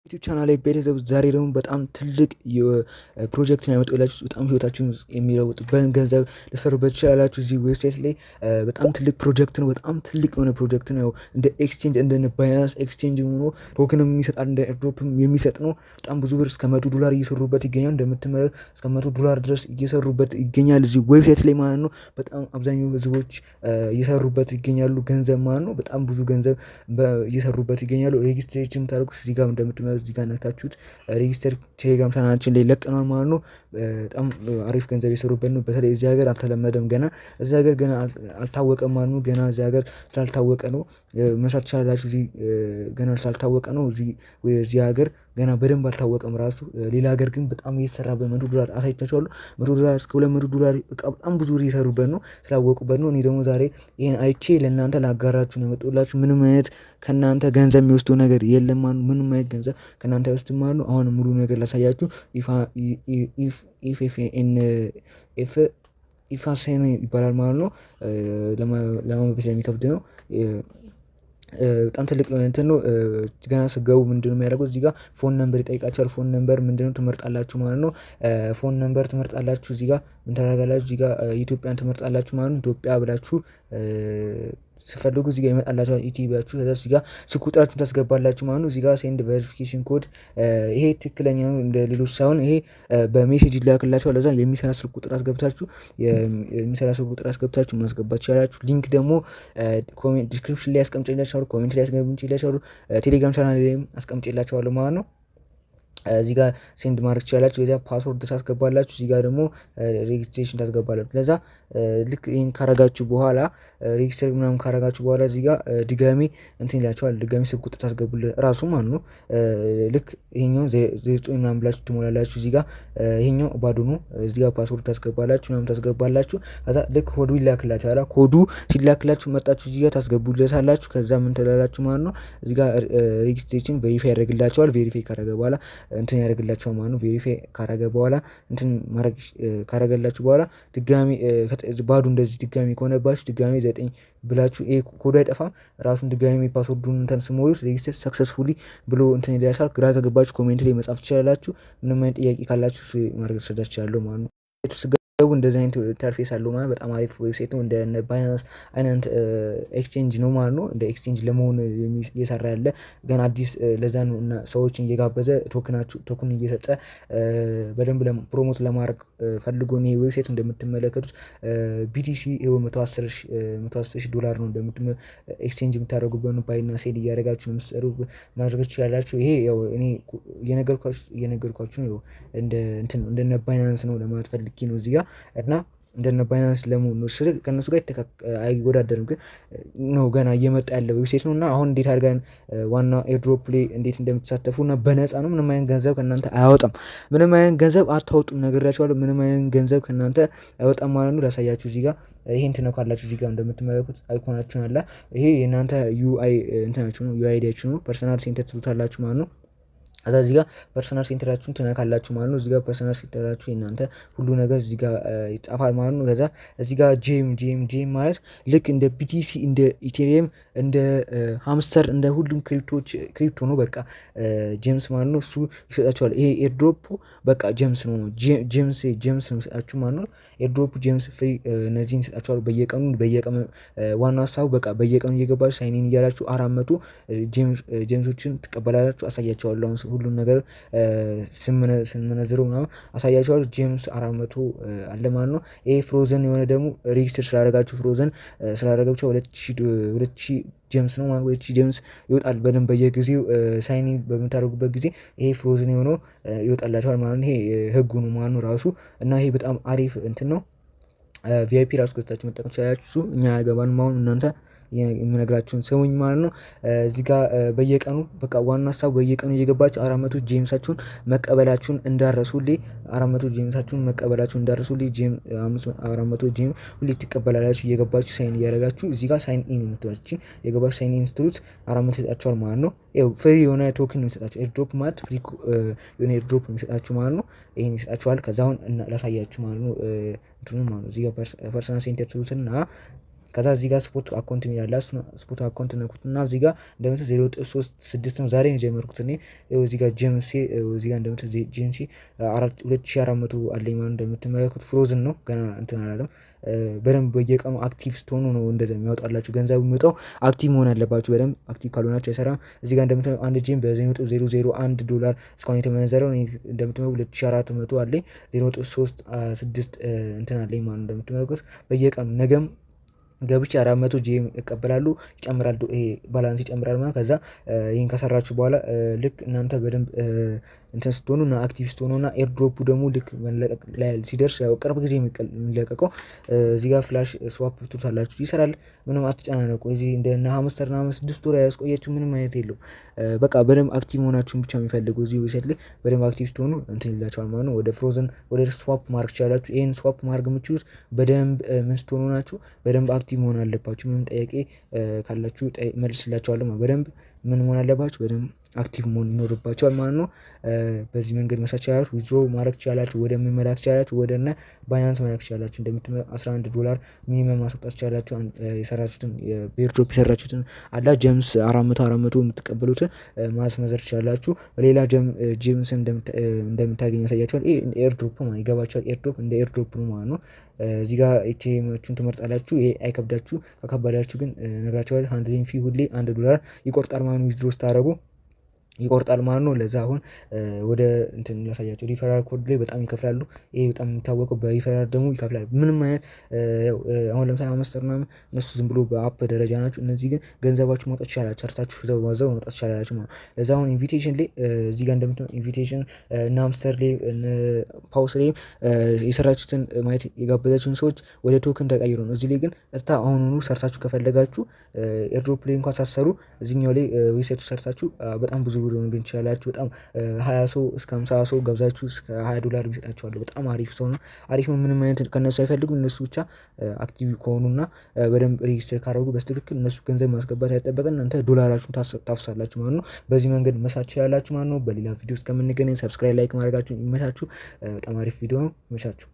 ዩቲዩብ ቻናል ላይ ቤተሰብ ዛሬ ደግሞ በጣም ትልቅ ፕሮጀክት ነው ያመጣላችሁ። በጣም ህይወታችሁን የሚለውጥ በገንዘብ ልሰሩበት ትችላላችሁ። እዚህ ዌብሳይት ላይ በጣም ትልቅ ፕሮጀክት ነው። በጣም ትልቅ የሆነ ፕሮጀክት ነው። እንደ ኤክስቼንጅ እንደ ባይናንስ ኤክስቼንጅ ሆኖ ቶክንም የሚሰጣል እንደ ኤርድሮፕም የሚሰጥ ነው። በጣም ብዙ ብር እስከ $100 እየሰሩበት ይገኛል። እንደምትመለከቱት እስከ $100 ድረስ እየሰሩበት ይገኛል እዚህ ዌብሳይት ላይ ማለት ነው። በጣም አብዛኛው ህዝቦች እየሰሩበት ይገኛሉ ገንዘብ ማለት ነው። በጣም ብዙ ገንዘብ እየሰሩበት ይገኛሉ። ሬጂስትሬሽን ታደርጉ እዚህ ጋር እንደምትመለከቱት እዚህ ጋር ነክታችሁት ሬጂስተር ቴሌግራም ቻናላችን ላይ ለቀናል ማለት ነው። በጣም አሪፍ ገንዘብ የሰሩበት ነው። በተለይ እዚህ ሀገር አልተለመደም፣ ገና እዚህ ሀገር ገና አልታወቀም ማለት ነው። ገና እዚህ ሀገር ስላልታወቀ ነው መስራት ትችላላችሁ። እዚህ ገና ስላልታወቀ ነው እዚህ ሀገር ገና በደንብ አልታወቀም ራሱ። ሌላ ሀገር ግን በጣም እየተሰራበት $100 አሳይቻችኋለሁ። $100 እስከ $200 በጣም ብዙ እየሰሩበት ነው፣ ስላወቁበት ነው። እኔ ደግሞ ዛሬ ይሄን አይቼ ለእናንተ ላጋራችሁ ነው የመጣሁላችሁ። ምንም አይነት ከእናንተ ገንዘብ የሚወስደው ነገር የለም ማለት ነው። ምንም አይነት ገንዘብ ከእናንተ አይወስድም ማለት ነው። አሁን ሙሉ ነገር ላሳያችሁ። ኢፋሴን ይባላል ማለት ነው። ለማንበብ ስለሚከብድ ነው። በጣም ትልቅ እንትን ነው። ገና ስገቡ ምንድነው የሚያደርጉት? እዚህ ጋር ፎን ነምበር ይጠይቃችኋል። ፎን ነምበር ምንድነው ትመርጣላችሁ ማለት ነው። ፎን ነምበር ትመርጣላችሁ። እዚህ ጋር ምን ታደርጋላችሁ? እዚህ ጋር ኢትዮጵያን ትመርጣላችሁ ማለት ነው። ኢትዮጵያ ብላችሁ ስፈልጉ እዚህ ጋር ይመጣላችኋል። ኢቲቢያችሁ ከዛ እዚህ ጋር ስልክ ቁጥራችሁን ታስገባላችሁ ማለት ነው። እዚህ ጋር ሴንድ ቬሪፊኬሽን ኮድ ይሄ ትክክለኛ ነው እንደ ሌሎች ሳይሆን ይሄ በሜሴጅ ይላክላችኋል። ለዛ የሚሰራ ስልክ ቁጥር አስገብታችሁ ማስገባት ትችላላችሁ። ሊንክ ደግሞ ኮሜንት ዲስክሪፕሽን ላይ አስቀምጬላችኋለሁ፣ ኮሜንት ላይ አስቀምጬላችኋለሁ፣ ቴሌግራም ቻናል ላይም አስቀምጬላችኋለሁ ማለት ነው። እዚህ ጋር ሴንድ ማድረግ ትችላላችሁ። የዛ ፓስወርድ ታስገባላችሁ። እዚህ ጋር ደግሞ ሬጂስትሬሽን ታስገባላችሁ። ለዛ ልክ ይሄን ካረጋችሁ በኋላ ሬጂስተር ምናምን ካረጋችሁ በኋላ እዚህ ጋር ድጋሚ እንትን ይላችኋል። ድጋሚ ስልክ ቁጥር ታስገቡለት ራሱ ማለት ነው። ልክ ይሄኛው 09 ምናምን ብላችሁ ትሞላላችሁ። እዚህ ጋር ይሄኛው ባዶ ነው። እዚህ ጋር ፓስወርድ ታስገባላችሁ ምናምን ታስገባላችሁ። ከዛ ልክ ኮዱ ይላክላችኋል። ኮዱ ሲላክላችሁ መጣችሁ እዚህ ጋር ታስገቡለታላችሁ። ከዛ ምን ትላላችሁ ማለት ነው። እዚህ ጋር ሬጂስትሬሽን ቬሪፋይ ያደርግላችኋል። ቬሪፋይ ካረገ በኋላ እንትን ያደርግላችኋል ማለት ነው። ቬሪፋይ ካረገ በኋላ እንትን ማድረግ ካረገላችሁ በኋላ ድጋሚ ባዶ እንደዚህ ድጋሚ ከሆነባችሁ ድጋሚ 9 ብላችሁ ይሄ ኮድ አይጠፋም። ራሱን ድጋሚ ፓስወርዱን እንትን ስሞሉት ሬጂስተር ሰክሰስፉሊ ብሎ እንትን ይላሻል። ግራ ከገባችሁ ኮሜንት ላይ መጻፍ ትችላላችሁ። ምንም አይነት ጥያቄ ካላችሁ ማድረግ ትችላላችሁ ማለት ነው። እንደዚህ አይነት ኢንተርፌስ አለው ማለት በጣም አሪፍ ዌብሳይት ነው። እንደ ባይናንስ አይነት ኤክስቼንጅ ነው ማለት ነው። እንደ ኤክስቼንጅ ለመሆን እየሰራ ያለ ገና አዲስ ለዛ ነው እና ሰዎችን እየጋበዘ ቶክን እየሰጠ በደንብ ፕሮሞት ለማድረግ ፈልጎ ነው። ዌብሳይት እንደምትመለከቱት BTC $110,000 ነው ኤክስቼንጅ የምታደርጉበት ነው። ባይና ሴል እያደረጋችሁ ነው የምትሰሩ ማድረግ ትችላላችሁ። ይሄ ያው እኔ እየነገርኳችሁ ነው። እንደ ባይናንስ ነው ለማለት ፈልጌ ነው እዚህ ጋር እና እንደነ ባይናንስ ለመሆን ነው ስል ከነሱ ጋር አይወዳደርም፣ ግን ነው ገና እየመጣ ያለ ዌብሳይት ነው። እና አሁን እንዴት አድርገን ዋና ኤርድሮፕ ላይ እንዴት እንደምትሳተፉና በነፃ ነው። ምንም አይነት ገንዘብ ከእናንተ አያወጣም። ምንም አይነት ገንዘብ አታወጡም ነግሬያችኋለሁ። ምንም አይነት ገንዘብ ከእናንተ አይወጣም ማለት ነው። ላሳያችሁ። እዚህ ጋር ይሄን ትነካላችሁ። እዚህ ጋር እንደምትመለከቱት አይኮናችሁን አለ። ይሄ የእናንተ ዩአይ እንትናችሁ ነው፣ ዩአይዲያችሁ ነው። ፐርሰናል ሴንተር ትሉታላችሁ ማለት ነው። ከዛ እዚህ ጋር ፐርሰናል ሴንተራችሁን ትነካላችሁ ማለት ነው። እዚህ ጋር ፐርሰናል ሴንተራችሁ የእናንተ ሁሉ ነገር እዚህ ጋር ይጻፋል ማለት ነው። ከዛ እዚህ ጋር ጄም ማለት ልክ እንደ BTC እንደ ኢቴሪየም እንደ ሃምስተር እንደ ሁሉም ክሪፕቶ ነው። በቃ ጄምስ ማለት ነው። እሱ ይሰጣችኋል። ይሄ ኤርድሮፕ በቃ ጄምስ ነው የሚሰጣችሁ ማለት ነው። ኤርድሮፕ ጄምስ ፍሪ እነዚህን ይሰጣችኋል በየቀኑ ዋና ሀሳቡ በቃ በየቀኑ እየገባችሁ ሳይኒን እያላችሁ 400 ጄምሶችን ትቀበላላችሁ። አሳያችኋለሁ አሁን ሁሉን ነገር ስንመነዝረው ምናምን አሳያችኋለሁ። ጄምስ 400 አለ ማለት ነው። ይሄ ፍሮዘን የሆነ ደግሞ ሬጂስተር ስላደረጋችሁ ስላደረጋችሁ 2000 ጄምስ ነው ማለት 2000 ጄምስ ይወጣል በደንብ በየጊዜው ሳይኒንግ በምታደርጉበት ጊዜ ይሄ ፍሮዝን የሆነው ይወጣላችኋል ማለት ነው። ይሄ ህጉ ነው ማለት ነው ራሱ። እና ይሄ በጣም አሪፍ እንትን ነው። ቪአይፒ ራሱ ገዝታችሁ መጠቀም ትችላላችሁ። እኛ ያገባን አሁን እናንተ የምነግራችሁን ስሙኝ ማለት ነው። እዚህ ጋር በየቀኑ በቃ ዋና ሀሳብ በየቀኑ እየገባችሁ 400 ጄምሳችሁን መቀበላችሁን እንዳረሱልኝ 400 ጄምሳችሁን መቀበላችሁን እንዳረሱልኝ 400 ጄም ሁሌ ትቀበላላችሁ። እየገባችሁ ሳይን እያደረጋችሁ እዚህ ጋር ሳይን ኢን የምትሏችሁ የገባችሁ ሳይን ኢን ስትሉት 400 ይሰጣችኋል ማለት ነው። ያው ፍሪ የሆነ ቶክን የሚሰጣችሁ ኤርድሮፕ ማለት ፍሪ የሆነ ኤርድሮፕ የሚሰጣችሁ ማለት ነው። ይሄን ይሰጣችኋል። ከዛ አሁን ላሳያችሁ ማለት ነው እንትኑ ማለት ነው። እዚህ ጋር ፐርሰናል ሴንተር ትሉትና ከዛ እዚህ ጋር ስፖርት አካውንት የሚላለ እሱ ስፖርት አካውንት ነኩት እና እዚህ ጋር እንደምታዩት 0.36 ነው ዛሬ ነው የጀመርኩት እኔ። እዚህ ጋር ጄምሴ እዚህ ጋር እንደምታዩት ጄምሴ 2400 አለኝ ማለት እንደምትመለከቱት ፍሮዝን ነው ገና እንትን አላለም። በደንብ በየቀኑ አክቲቭ ስትሆኑ ነው እንደዛ የሚያወጣላችሁ ገንዘቡ የሚወጣው። አክቲቭ መሆን አለባችሁ። በደንብ አክቲቭ ካልሆናችሁ አይሰራም። እዚህ ጋር እንደምታዩት አንድ ጄም በ0.001 ዶላር እስካሁን የተመነዘረው እንደምትመለከቱት 2400 አለኝ 0.36 እንትን አለኝ ማለት እንደምትመለከቱት በየቀኑ ነገም ገብቼ 400 ጂኤም እቀበላሉ ይጨምራል። ይሄ ባላንስ ይጨምራል ማለት ከዛ ይሄን ከሰራችሁ በኋላ ልክ እናንተ በደንብ እንትን ስትሆኑና አክቲቭ ስትሆኑና ኤርድሮፑ ደግሞ ልክ መለቀቅ ላይ ሲደርስ ያው ቅርብ ጊዜ የሚለቀቀው እዚህ ጋር ፍላሽ ስዋፕ ትሉታላችሁ ይሰራል። ምንም አትጨናነቁ። እዚህ እንደና ሃምስተርና 6 ወር ያስቆያችሁ ምንም አይነት የለው። በቃ በደንብ አክቲቭ መሆናችሁን ብቻ የሚፈልጉ እዚህ ዌብሳይት ላይ በደንብ አክቲቭ ስትሆኑ እንትን ይላችኋል ማለት ነው። ወደ ፍሮዘን ወደ ስዋፕ ማርክ ትችላላችሁ። ይሄን ስዋፕ ማርክ የምትችሉት በደንብ ምን ስትሆኑ ናችሁ። በደንብ አክቲቭ መሆን አለባችሁ። ምንም ጥያቄ ካላችሁ መልስላችኋለሁ። በደንብ ምን መሆን አለባችሁ። በደንብ አክቲቭ መሆን ይኖርባቸዋል ማለት ነው። በዚህ መንገድ መስራት ትችላላችሁ። ዊዝድሮ ማድረግ ትችላላችሁ። ወደ ምን መላክ ትችላላችሁ። ወደ እነ ባይናንስ መላክ ትችላላችሁ። እንደምትመለከቱት 11 ዶላር ሚኒመም ማስወጣት ትችላላችሁ። የሰራችሁትን በኤርድሮፕ የሰራችሁትን አላ ጀምስ 400 የምትቀበሉትን ማስመዘር ትችላላችሁ። ሌላ ጀምስ እንደምታገኝ ያሳያችኋል። ይሄ ኤርድሮፕ ማለት ይገባችኋል። ኤርድሮፕ እንደ ኤርድሮፕ ነው ማለት ነው። እዚህ ጋር ኤቲኤሞቹን ትመርጣላችሁ። ይሄ አይከብዳችሁ። ከከበዳችሁ ግን ነግራችኋል። ሃንድሊንግ ፊ ሁሌ 1 ዶላር ይቆርጣል ማለት ነው። ዊዝድሮ ስታደርጉ ይቆርጣል ማለት ነው። ለዛ አሁን ወደ እንትን ላሳያቸው። ሪፈራል ኮድ ላይ በጣም ይከፍላሉ። ይሄ በጣም የሚታወቀው በሪፈራል ደግሞ ይከፍላል። ምንም አይነት አሁን ለምሳሌ ሃምስተር ምናምን እነሱ ዝም ብሎ በአፕ ደረጃ ናቸው። እነዚህ ግን ገንዘባችሁ ማውጣት ይቻላል። ሰርታችሁ ዘው ማውጣት ይቻላላችሁ ማለት ነው። ለዛ አሁን ኢንቪቴሽን ላይ እዚህ ጋር እንደምትመለከቱት ኢንቪቴሽን እና ሃምስተር ላይ ፓውስ ላይ የሰራችሁትን ማየት የጋበዛችሁን ሰዎች ወደ ቶክን ተቀይሮ ነው። እዚህ ላይ ግን አሁኑኑ ሰርታችሁ ከፈለጋችሁ ኤርድሮፕ ላይ እንኳን ሳሰሩ እዚህኛው ላይ ዌብሳይቱ ሰርታችሁ በጣም ብዙ ብር ግን ይችላላችሁ። በጣም 20 ሰው እስከ 50 ሰው ገብዛችሁ እስከ 20 ዶላር ይሰጣችኋል። በጣም አሪፍ ሰው ነው። አሪፍ ነው። ምንም አይነት ከነሱ አይፈልጉም። እነሱ ብቻ አክቲቭ ከሆኑና በደንብ ሬጂስተር ካደረጉ በስትክክል እነሱ ገንዘብ ማስገባት አይጠበቅም። እናንተ ዶላራችሁን ታፍሳላችሁ ማለት ነው። በዚህ መንገድ መስራት ትችላላችሁ ማለት ነው። በሌላ ቪዲዮ እስከምንገናኝ ሰብስክራይብ፣ ላይክ ማድረጋችሁን ይመቻችሁ። በጣም አሪፍ ቪዲዮ ነው። ይመቻችሁ።